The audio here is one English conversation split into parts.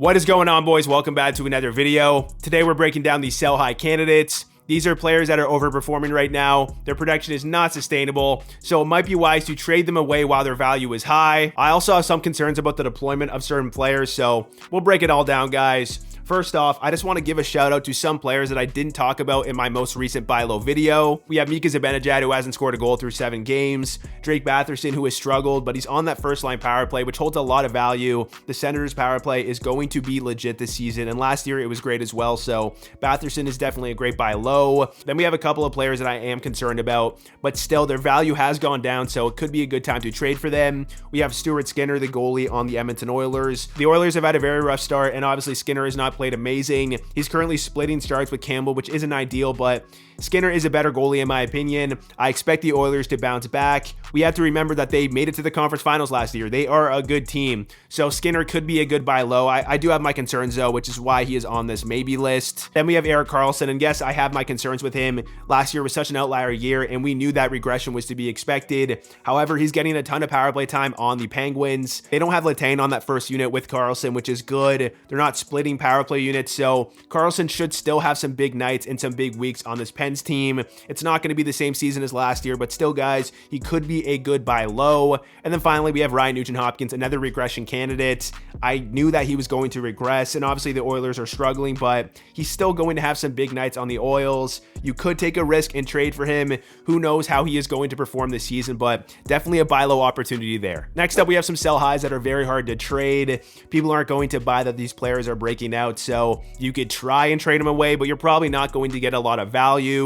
What is going on, boys? Welcome back to another video. Today we're breaking down the sell high candidates. These are players that are overperforming right now. Their production is not sustainable, so it might be wise to trade them away while their value is high. I also have some concerns about the deployment of certain players, so we'll break it all down, guys. First off, I just want to give a shout out to some players that I didn't talk about in my most recent buy low video. We have Mika Zibanejad, who hasn't scored a goal through 7 games. Drake Batherson, who has struggled, but he's on that first line power play, which holds a lot of value. The Senators power play is going to be legit this season, and last year it was great as well, so Batherson is definitely a great buy low. Then we have a couple of players that I am concerned about, but still their value has gone down, so it could be a good time to trade for them. We have Stuart Skinner, the goalie on the Edmonton Oilers. The Oilers have had a very rough start, and obviously Skinner has not played amazing. He's currently splitting starts with Campbell, which isn't ideal, but Skinner is a better goalie in my opinion. I expect the Oilers to bounce back. We have to remember that they made it to the conference finals last year. They are a good team, so Skinner could be a good buy low. I do have my concerns though, which is why he is on this maybe list. Then we have Erik Karlsson, and yes, I have my concerns with him. Last year was such an outlier year, and we knew that regression was to be expected. However, he's getting a ton of power play time on the Penguins. They don't have Letang on that first unit with Karlsson, which is good. They're not splitting power play units, so Karlsson should still have some big nights and some big weeks on this Pens team. It's not going to be the same season as last year, but still, guys, he could be a good buy low. And then finally, we have Ryan Nugent-Hopkins, another regression candidate. I knew that he was going to regress, and obviously the Oilers are struggling, but he's still going to have some big nights on the Oils. You could take a risk and trade for him. Who knows how he is going to perform this season, but definitely a buy low opportunity there. Next up, we have some sell highs that are very hard to trade. People aren't going to buy that these players are breaking out, so you could try and trade them away, but you're probably not going to get a lot of value.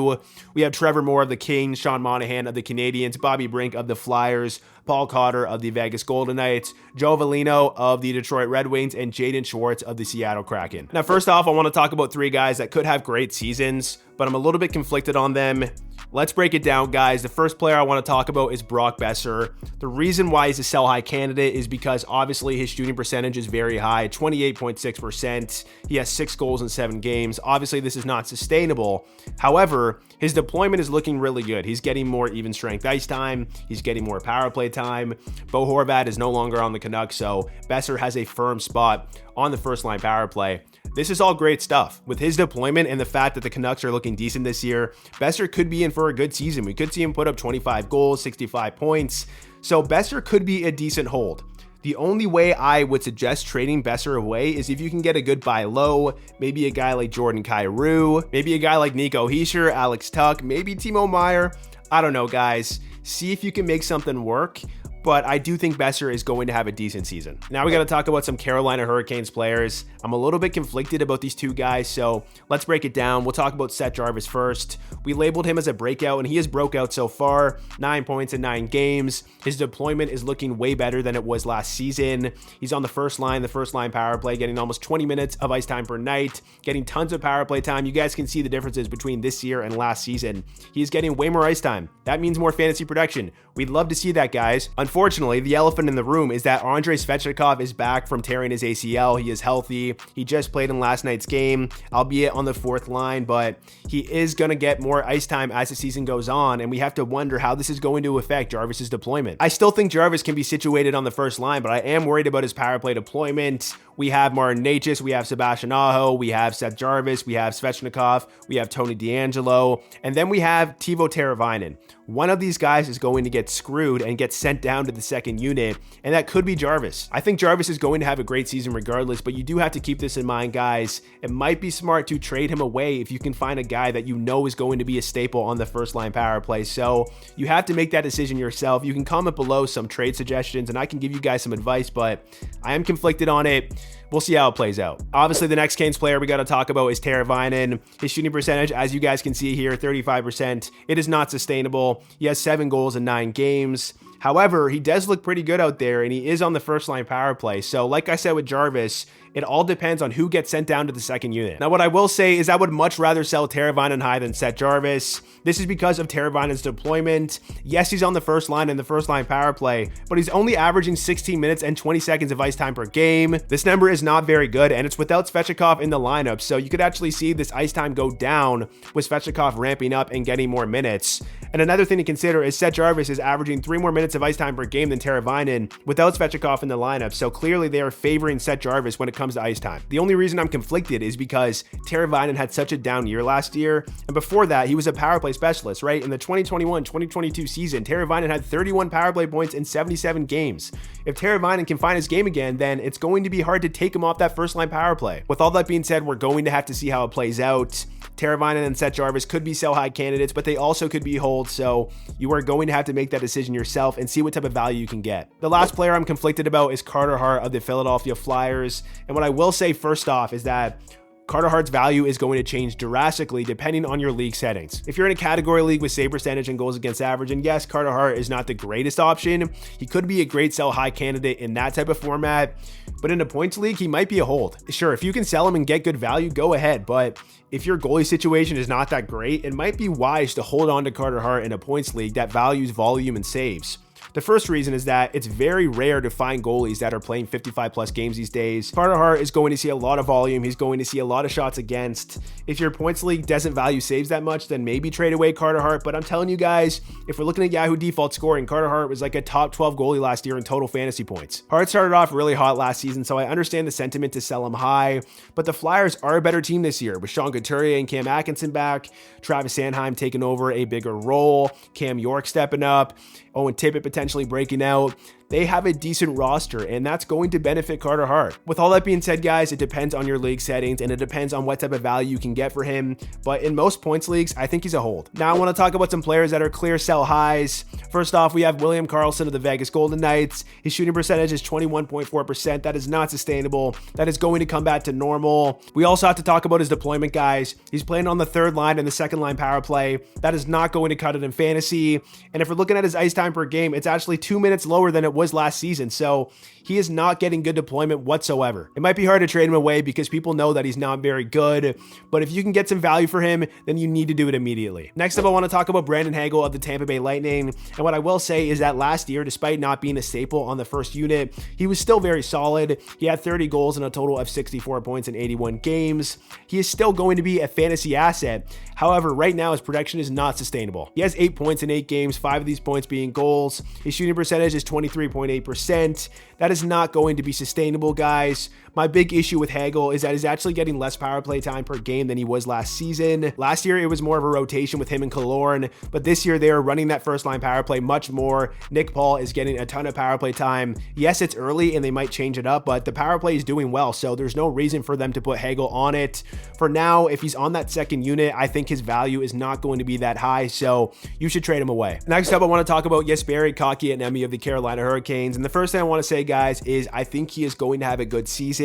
We have Trevor Moore of the Kings, Sean Monahan of the Canadiens, Bobby Brink of the Flyers, Paul Cotter of the Vegas Golden Knights, Joe Veleno of the Detroit Red Wings, and Jaden Schwartz of the Seattle Kraken. Now, first off, I want to talk about 3 guys that could have great seasons, but I'm a little bit conflicted on them. Let's break it down, guys. The first player I want to talk about is Brock Boeser. The reason why he's a sell high candidate is because obviously his shooting percentage is very high, 28.6%. He has 6 goals in 7 games. Obviously, this is not sustainable. However, his deployment is looking really good. He's getting more even strength ice time. He's getting more power play time. Bo Horvat is no longer on the Canucks, so Boeser has a firm spot on the first line power play. This is all great stuff. With his deployment and the fact that the Canucks are looking decent this year, Boeser could be in for a good season. We could see him put up 25 goals, 65 points. So Boeser could be a decent hold. The only way I would suggest trading Boeser away is if you can get a good buy low, maybe a guy like Jordan Kyrou, maybe a guy like Nico Hischier, Alex Tuch, maybe Timo Meier. I don't know, guys. See if you can make something work. But I do think Boeser is going to have a decent season. Now we got to talk about some Carolina Hurricanes players. I'm a little bit conflicted about these 2 guys, so let's break it down. We'll talk about Seth Jarvis first. We labeled him as a breakout, and he has broke out so far. 9 points in 9 games. His deployment is looking way better than it was last season. He's on the first line power play, getting almost 20 minutes of ice time per night, getting tons of power play time. You guys can see the differences between this year and last season. He's getting way more ice time. That means more fantasy production. We'd love to see that, guys. Unfortunately, the elephant in the room is that Andrei Svechnikov is back from tearing his ACL. He is healthy. He just played in last night's game, albeit on the 4th line, but he is going to get more ice time as the season goes on, and we have to wonder how this is going to affect Jarvis's deployment. I still think Jarvis can be situated on the first line, but I am worried about his power play deployment. We have Martin Necas, we have Sebastian Aho, we have Seth Jarvis, we have Svechnikov, we have Tony DeAngelo, and then we have Teuvo Teravainen. One of these guys is going to get screwed and get sent down to the second unit, and that could be Jarvis. I think Jarvis is going to have a great season regardless, but you do have to keep this in mind, guys. It might be smart to trade him away if you can find a guy that you know is going to be a staple on the first line power play. So you have to make that decision yourself. You can comment below some trade suggestions, and I can give you guys some advice, but I am conflicted on it. We'll see how it plays out. Obviously, the next Canes player we got to talk about is Teravainen. His shooting percentage, as you guys can see here, 35%. It is not sustainable. He has 7 goals in 9 games. However, he does look pretty good out there, and he is on the first line power play. So like I said with Jarvis, it all depends on who gets sent down to the second unit. Now, what I will say is I would much rather sell Teravainen high than Seth Jarvis. This is because of Teravainen's deployment. Yes, he's on the first line in the first line power play, but he's only averaging 16 minutes and 20 seconds of ice time per game. This number is not very good, and it's without Svechnikov in the lineup, so you could actually see this ice time go down with Svechnikov ramping up and getting more minutes. And another thing to consider is Seth Jarvis is averaging 3 more minutes minutes of ice time per game than Teravainen without Svechnikov in the lineup, so clearly they are favoring Seth Jarvis when it comes to ice time. The only reason I'm conflicted is because Teravainen had such a down year last year, and before that, he was a power play specialist, right? In the 2021-2022 season, Teravainen had 31 power play points in 77 games. If Teravainen can find his game again, then it's going to be hard to take him off that first line power play. With all that being said, we're going to have to see how it plays out. Teravainen and Seth Jarvis could be sell high candidates, but they also could be hold, so you are going to have to make that decision yourself and see what type of value you can get. The last player I'm conflicted about is Carter Hart of the Philadelphia Flyers, and what I will say first off is that Carter Hart's value is going to change drastically depending on your league settings. If you're in a category league with save percentage and goals against average, and yes, Carter Hart is not the greatest option, he could be a great sell high candidate in that type of format, but in a points league, he might be a hold. Sure, if you can sell him and get good value, go ahead, but if your goalie situation is not that great, it might be wise to hold on to Carter Hart in a points league that values volume and saves. The first reason is that it's very rare to find goalies that are playing 55 plus games these days. Carter Hart is going to see a lot of volume. He's going to see a lot of shots against. If your points league doesn't value saves that much, then maybe trade away Carter Hart. But I'm telling you guys, if we're looking at Yahoo default scoring, Carter Hart was like a top 12 goalie last year in total fantasy points. Hart started off really hot last season, so I understand the sentiment to sell him high, but the Flyers are a better team this year with Sean Couturier and Cam Atkinson back, Travis Sanheim taking over a bigger role, Cam York stepping up, Owen Tippett potentially breaking out. They have a decent roster, and that's going to benefit Carter Hart. With all that being said, guys, it depends on your league settings, and it depends on what type of value you can get for him. But in most points leagues, I think he's a hold. Now I want to talk about some players that are clear sell highs. First off, we have William Karlsson of the Vegas Golden Knights. His shooting percentage is 21.4%. That is not sustainable. That is going to come back to normal. We also have to talk about his deployment, guys. He's playing on the third line and the second line power play. That is not going to cut it in fantasy. And if we're looking at his ice time per game, it's actually 2 minutes lower than it was last season. So he is not getting good deployment whatsoever. It might be hard to trade him away because people know that he's not very good, but if you can get some value for him, then you need to do it immediately. Next up, I want to talk about Brandon Hagel of the Tampa Bay Lightning. And what I will say is that last year, despite not being a staple on the first unit, he was still very solid. He had 30 goals and a total of 64 points in 81 games. He is still going to be a fantasy asset. However, right now his production is not sustainable. He has 8 points in 8 games, 5 of these points being goals. His shooting percentage is 23.8%. That is not going to be sustainable, guys. My big issue with Hagel is that he's actually getting less power play time per game than he was last season. Last year, it was more of a rotation with him and Killorn, but this year they are running that first line power play much more. Nick Paul is getting a ton of power play time. Yes, it's early and they might change it up, but the power play is doing well, so there's no reason for them to put Hagel on it. For now, if he's on that second unit, I think his value is not going to be that high, so you should trade him away. Next up, I want to talk about Jesperi Kotkaniemi of the Carolina Hurricanes, and the first thing I want to say, guys, is I think he is going to have a good season.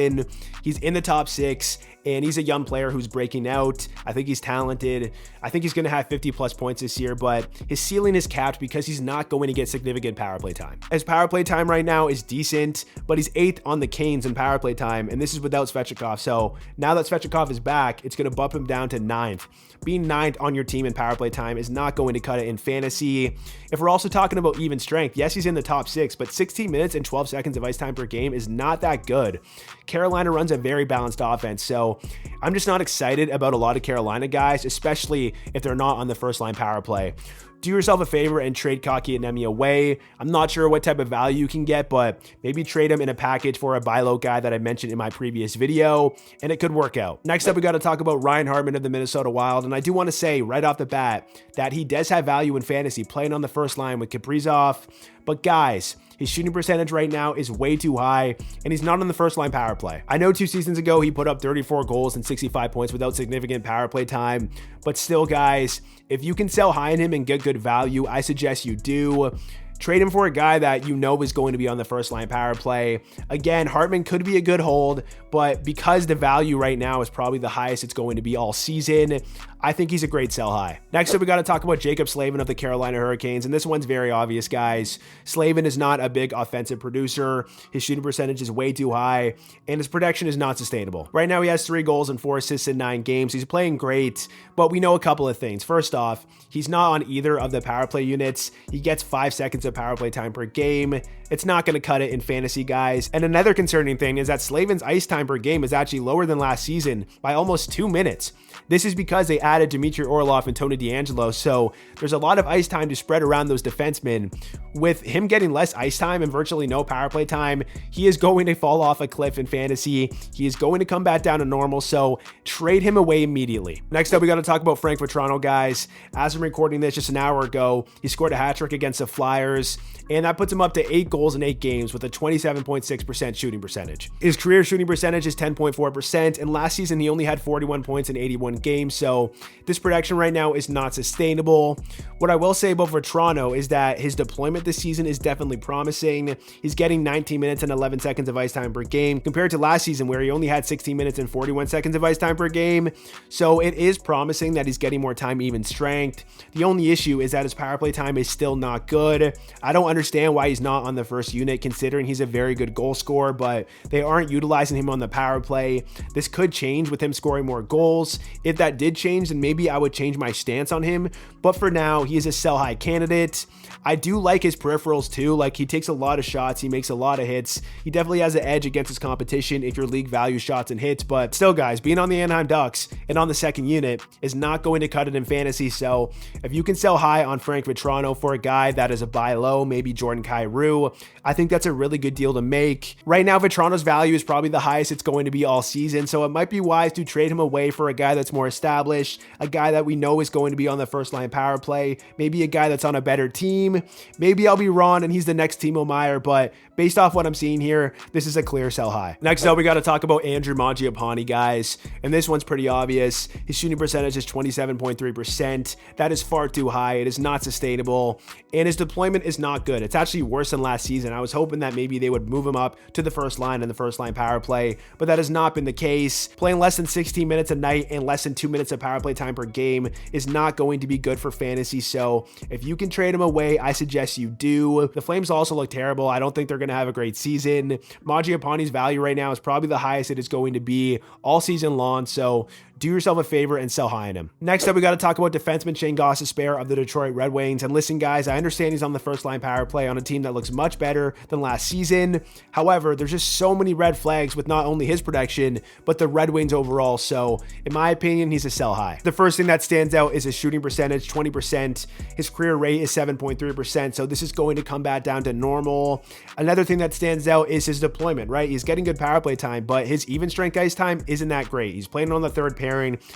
He's in the top 6 and he's a young player who's breaking out. I think he's talented. I think he's going to have 50 plus points this year, but his ceiling is capped because he's not going to get significant power play time. His power play time right now is decent, but he's 8th on the Canes in power play time, and this is without Svechnikov. So now that Svechnikov is back, it's going to bump him down to 9th. Being 9th on your team in power play time is not going to cut it in fantasy. If we're also talking about even strength, yes, he's in the top 6, but 16 minutes and 12 seconds of ice time per game is not that good. Carolina runs a very balanced offense, so I'm just not excited about a lot of Carolina guys, especially if they're not on the first line power play. Do yourself a favor and trade Kotkaniemi away. I'm not sure what type of value you can get, but maybe trade him in a package for a buy low guy that I mentioned in my previous video, and it could work out. Next up, we got to talk about Ryan Hartman of the Minnesota Wild, and I do want to say right off the bat that he does have value in fantasy playing on the first line with Kaprizov, but guys, his shooting percentage right now is way too high, and he's not on the first line power play. I know 2 seasons ago, he put up 34 goals and 65 points without significant power play time, but still, guys, if you can sell high on him and get good value, I suggest you do. Trade him for a guy that you know is going to be on the first line power play. Again, Hartman could be a good hold, but because the value right now is probably the highest it's going to be all season, I think he's a great sell high. Next up, we got to talk about Jaccob Slavin of the Carolina Hurricanes, and this one's very obvious, guys. Slavin is not a big offensive producer. His shooting percentage is way too high, and his production is not sustainable. Right now, he has 3 goals and 4 assists in 9 games. He's playing great, but we know a couple of things. First off, he's not on either of the power play units. He gets 5 seconds of power play time per game. it's not going to cut it in fantasy, guys. And another concerning thing is that Slavin's ice time per game is actually lower than last season by almost 2 minutes. This is because they added Dmitry Orlov and Tony DeAngelo, so there's a lot of ice time to spread around those defensemen. With him getting less ice time and virtually no power play time, he is going to fall off a cliff in fantasy. He is going to come back down to normal, so trade him away immediately. Next up, we got to talk about Frank Vatrano, guys. As I'm recording this just an hour ago, he scored a hat trick against the Flyers, and that puts him up to 8 goals in 8 games with a 27.6% shooting percentage. His career shooting percentage is 10.4%, and last season he only had 41 points in 81 games, so this production right now is not sustainable. What I will say about Vatrano is that his deployment this season is definitely promising. He's getting 19 minutes and 11 seconds of ice time per game compared to last season where he only had 16 minutes and 41 seconds of ice time per game. So it is promising that he's getting more time even strength. The only issue is that his power play time is still not good. I don't understand why he's not on the first unit considering he's a very good goal scorer, but they aren't utilizing him on the power play. This could change with him scoring more goals. If that did change, then maybe I would change my stance on him. But for now, he is a sell high candidate. I do like his peripherals too. Like, he takes a lot of shots. He makes a lot of hits. He definitely has an edge against his competition if your league values shots and hits. But still, guys, being on the Anaheim Ducks and on the second unit is not going to cut it in fantasy. So if you can sell high on Frank Vatrano for a guy that is a buy low, maybe Jordan Kyrou, I think that's a really good deal to make. Right now, Vatrano's value is probably the highest it's going to be all season. So it might be wise to trade him away for a guy that's more established, a guy that we know is going to be on the first line power play, maybe a guy that's on a better team. Maybe I'll be wrong and he's the next Timo Meier, but based off what I'm seeing here, this is a clear sell high. Next up, we got to talk about Andrew Mangiapane, guys. And this one's pretty obvious. His shooting percentage is 27.3%. That is far too high. It is not sustainable. And his deployment is not good. It's actually worse than last season. I was hoping that maybe they would move him up to the first line and the first line power play, but that has not been the case. Playing less than 16 minutes a night and less than 2 minutes of power play time per game is not going to be good for fantasy. So if you can trade him away, I suggest you do. The Flames also look terrible. I don't think they're going to have a great season. Mangiapane's value right now is probably the highest it is going to be all season long. So do yourself a favor and sell high on him. Next up, we got to talk about defenseman Shayne Gostisbehere of the Detroit Red Wings. And listen, guys, I understand he's on the first line power play on a team that looks much better than last season. However, there's just so many red flags with not only his production, but the Red Wings overall. So in my opinion, he's a sell high. The first thing that stands out is his shooting percentage, 20%. His career rate is 7.3%. So this is going to come back down to normal. Another thing that stands out is his deployment, right? He's getting good power play time, but his even strength ice time isn't that great. He's playing on the third pair,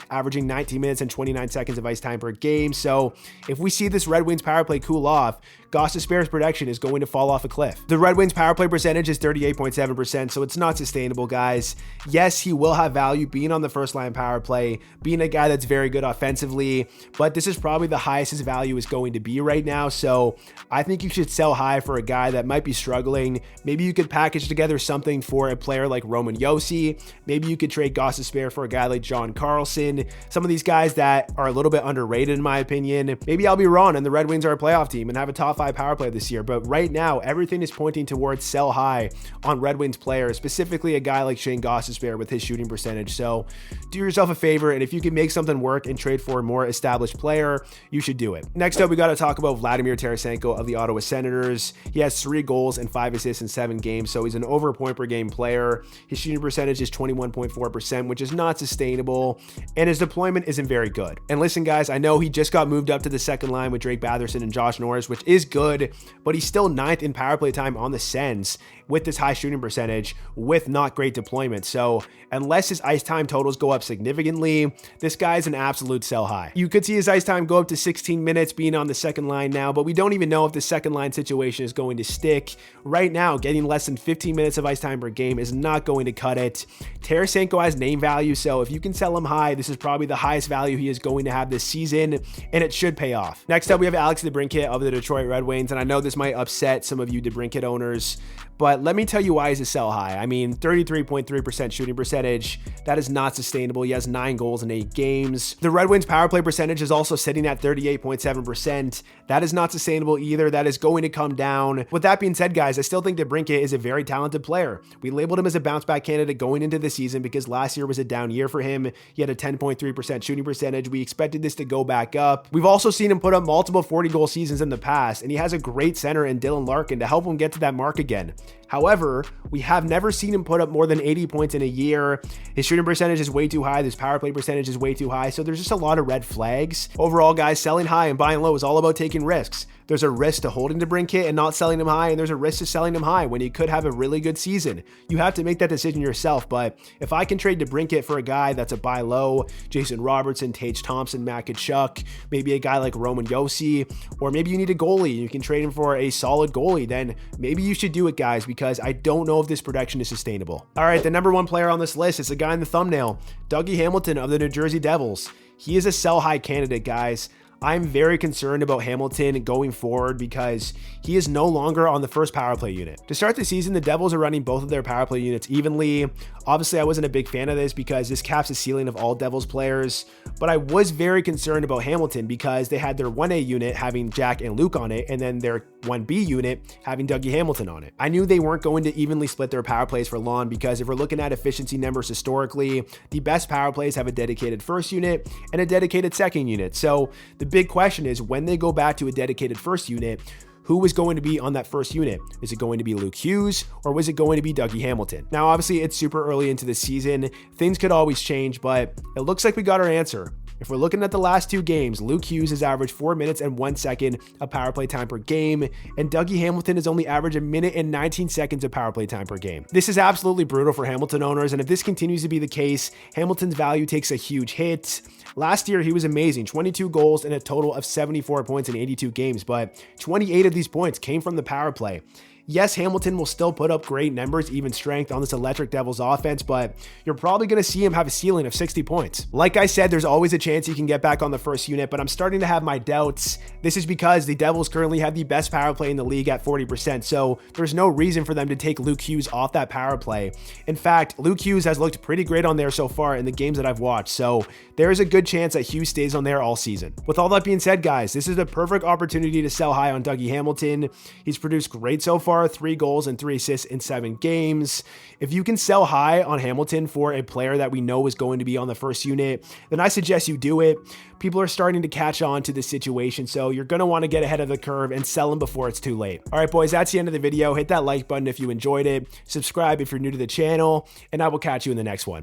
averaging 19 minutes and 29 seconds of ice time per game. So if we see this Red Wings power play cool off, Gostisbehere's production is going to fall off a cliff. The Red Wings power play percentage is 38.7%, so it's not sustainable, guys. Yes, he will have value being on the first line power play, being a guy that's very good offensively, but this is probably the highest his value is going to be right now. So I think you should sell high for a guy that might be struggling. Maybe you could package together something for a player like Roman Josi. Maybe you could trade Gostisbehere for a guy like John Karlsson. Some of these guys that are a little bit underrated in my opinion. Maybe I'll be wrong and the Red Wings are a playoff team and have a top 5 power play this year, but right now everything is pointing towards sell high on Red Wings players, specifically a guy like Shayne Gostisbehere with his shooting percentage. So do yourself a favor, and if you can make something work and trade for a more established player, you should do it. Next up, we got to talk about Vladimir Tarasenko of the Ottawa Senators. He has 3 goals and 5 assists in 7 games, so he's an over a point per game player. His shooting percentage is 21.4%, which is not sustainable, and his deployment isn't very good. And listen, guys, I know he just got moved up to the second line with Drake Batherson and Josh Norris, which is good, but he's still 9th in power play time on the Sens with this high shooting percentage with not great deployment. So unless his ice time totals go up significantly, this guy is an absolute sell high. You could see his ice time go up to 16 minutes being on the second line now, but we don't even know if the second line situation is going to stick. Right now, getting less than 15 minutes of ice time per game is not going to cut it. Tarasenko has name value, so if you can sell him high, this is probably the highest value he is going to have this season, and it should pay off. Next up, we have Alex Debrincat of the Detroit Red Wings, and I know this might upset some of you Debrincat owners, but let me tell you why he's a sell high. I mean, 33.3% shooting percentage. That is not sustainable. He has 9 goals in 8 games. The Red Wings power play percentage is also sitting at 38.7%. That is not sustainable either. That is going to come down. With that being said, guys, I still think Debrincat is a very talented player. We labeled him as a bounce back candidate going into the season because last year was a down year for him. He had a 10.3% shooting percentage. We expected this to go back up. We've also seen him put up multiple 40-goal seasons in the past, and he has a great center in Dylan Larkin to help him get to that mark again. However, we have never seen him put up more than 80 points in a year. His shooting percentage is way too high. His power play percentage is way too high. So there's just a lot of red flags. Overall, guys, selling high and buying low is all about taking risks. There's a risk to holding Debrincat and not selling him high, and there's a risk to selling him high when he could have a really good season. You have to make that decision yourself, but if I can trade Debrincat for a guy that's a buy low, Jason Robertson, Tage Thompson, Matt Tkachuk, maybe a guy like Roman Josi, or maybe you need a goalie and you can trade him for a solid goalie, then maybe you should do it, guys, because I don't know if this production is sustainable. All right, the number one player on this list is the guy in the thumbnail, Dougie Hamilton of the New Jersey Devils. He is a sell high candidate, guys. I'm very concerned about Hamilton going forward because he is no longer on the first power play unit. To start the season, the Devils are running both of their power play units evenly. Obviously, I wasn't a big fan of this because this caps the ceiling of all Devils players, but I was very concerned about Hamilton because they had their 1A unit having Jack and Luke on it, and then their 1B unit having Dougie Hamilton on it. I knew they weren't going to evenly split their power plays for long because if we're looking at efficiency numbers historically, the best power plays have a dedicated first unit and a dedicated second unit. So the big question is, when they go back to a dedicated first unit, who is going to be on that first unit? Is it going to be Luke Hughes or was it going to be Dougie Hamilton? Now, obviously, it's super early into the season. Things could always change, but it looks like we got our answer. If we're looking at the last two games, Luke Hughes has averaged 4 minutes and 1 second of power play time per game, and Dougie Hamilton has only averaged 1 minute and 19 seconds of power play time per game. This is absolutely brutal for Hamilton owners, and if this continues to be the case, Hamilton's value takes a huge hit. Last year, he was amazing, 22 goals and a total of 74 points in 82 games, but 28 of these points came from the power play. Yes, Hamilton will still put up great numbers, even strength on this electric Devils offense, but you're probably going to see him have a ceiling of 60 points. Like I said, there's always a chance he can get back on the first unit, but I'm starting to have my doubts. This is because the Devils currently have the best power play in the league at 40%, so there's no reason for them to take Luke Hughes off that power play. In fact, Luke Hughes has looked pretty great on there so far in the games that I've watched, so there is a good chance that Hughes stays on there all season. With all that being said, guys, this is the perfect opportunity to sell high on Dougie Hamilton. He's produced great so far, 3 goals and 3 assists in 7 games. If you can sell high on Hamilton for a player that we know is going to be on the first unit, then I suggest you do it. People are starting to catch on to this situation, so you're going to want to get ahead of the curve and sell them before it's too late. All right, boys, that's the end of the video. Hit that like button if you enjoyed it. Subscribe if you're new to the channel, and I will catch you in the next one.